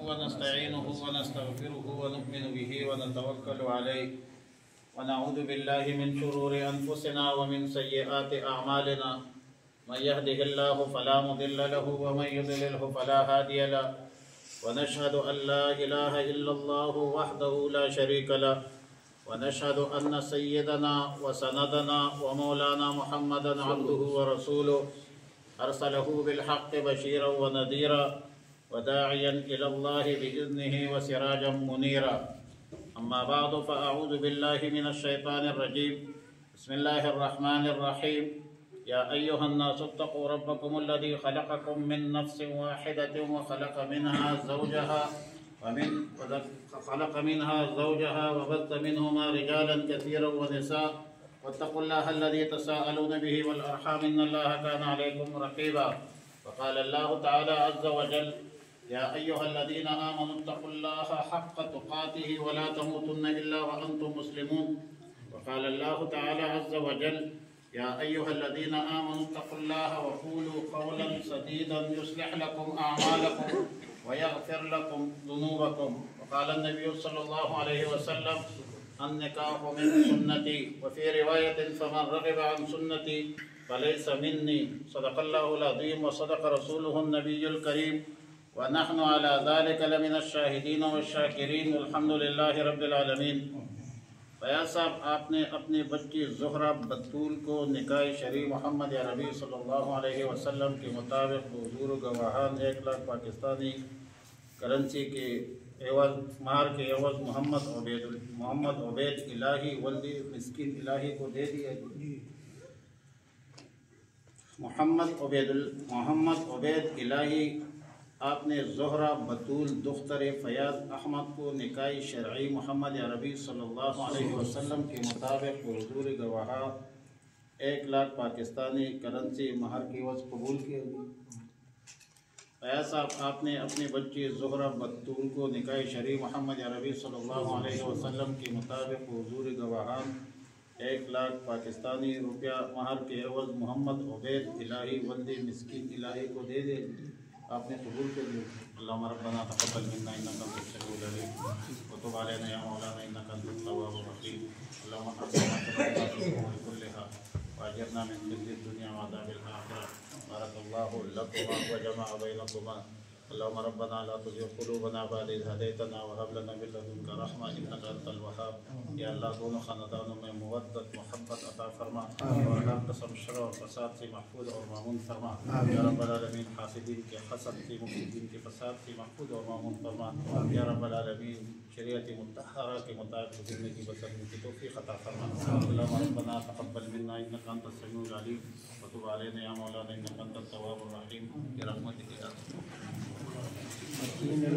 ونستعينه ونستغفره ونؤمن به ونتوكل عليه ونعوذ بالله من شرور أنفسنا ومن سيئات أعمالنا من يهده الله فلا مضل له ومن يضلله فلا هادي له ونشهد أن لا إله إلا الله وحده لا شريك له ونشهد أن سيدنا وسندنا ومولانا محمدا عبده ورسوله أرسله بالحق بشيرا ونذيرا وداعيا إلى الله بإذنه وسراجا منيرا أما بعد فأعوذ بالله من الشيطان الرجيم بسم الله الرحمن الرحيم يا أيها الناس اتقوا ربكم الذي خلقكم من نفس واحدة وخلق منها زوجها وبث منهما رجالا كثيرا ونساء واتقوا الله الذي تساءلون به والأرحام إن الله كان عليكم رقيبا وقال الله تعالى عز وجل يا أيها الذين آمنوا اتقوا الله حق تقاته ولا تموتن إلا وأنتم مسلمون وقال الله تعالى عز وجل يا أيها الذين آمنوا اتقوا الله وقولوا قولا سديدا يصلح لكم أعمالكم ويغفر لكم ذنوبكم وقال النبي صلى الله عليه وسلم النكاح من سنتي وفي رواية فمن رغب عن سنتي فليس مني صدق الله العظيم وصدق رسوله النبي الكريم ونحن على ذلك لمن الشاهدين والشاكرين والحمد لله رب العالمین۔ فیاض صاحب، آپ نے اپنی بچی زہرہ بطول کو نکاح شرعی محمد عربی صلی اللہ علیہ وسلم کے مطابق حضور گواہان 1 لاکھ پاکستانی کرنسی کے مہر کے عوض محمد عبید الہی ولدی مسکین الہی کو دے دیا۔ محمد عبید الہی آپ نے زہرہ بطول دختر فیاض احمد کو نکاح شرعی محمد عربی صلی اللہ علیہ وسلم کے مطابق حضور گواہ 1 لاکھ پاکستانی کرنسی مہر کی عوض قبول کیا۔ فیاض صاحب، آپ نے اپنی بچی زہرہ بطول کو نکاح شرعی محمد عربی صلی اللہ علیہ وسلم کے مطابق حضور گواہان 1 لاکھ پاکستانی روپیہ مہر کے عوض محمد عبید الہی ولدی مسکین الہی کو دے دے، آپ نے قبول کر لیا۔ اللہم ربنا تقبل منا انک انت السمیع العلیم وتب علینا یا مولانا انک انت التواب الرحیم۔ اللہم اجرنا فی الامور کلھا واجرنا من خزي الدنیا وعذاب الآخرہ۔ بارک اللہ لکما وجمع بینکما۔ اللہم ربنا لا تزغ قلوبنا بعد اذ ہدیتنا وہب لنا من لدنک رحمۃ انک انت الوہاب۔ یا اللہ، دونوں خاندانوں میں مودت محبت عطا فرما اور ہر قسم شر اور فساد سے محفوظ اور مامون فرما۔ یا رب العالمین، حاسدین کے حسد سے، مفسدین کے فساد سے محفوظ اور مامون فرما۔ یا رب العالمین، شریعت مطہرہ کے مطابق زندگی بسر کی توفیق عطا فرما۔ اللہم ربنا تقبل منا انک انت السمیع العلیم وتب علینا یا مولانا انک انت التواب الرحیم برحمتک یا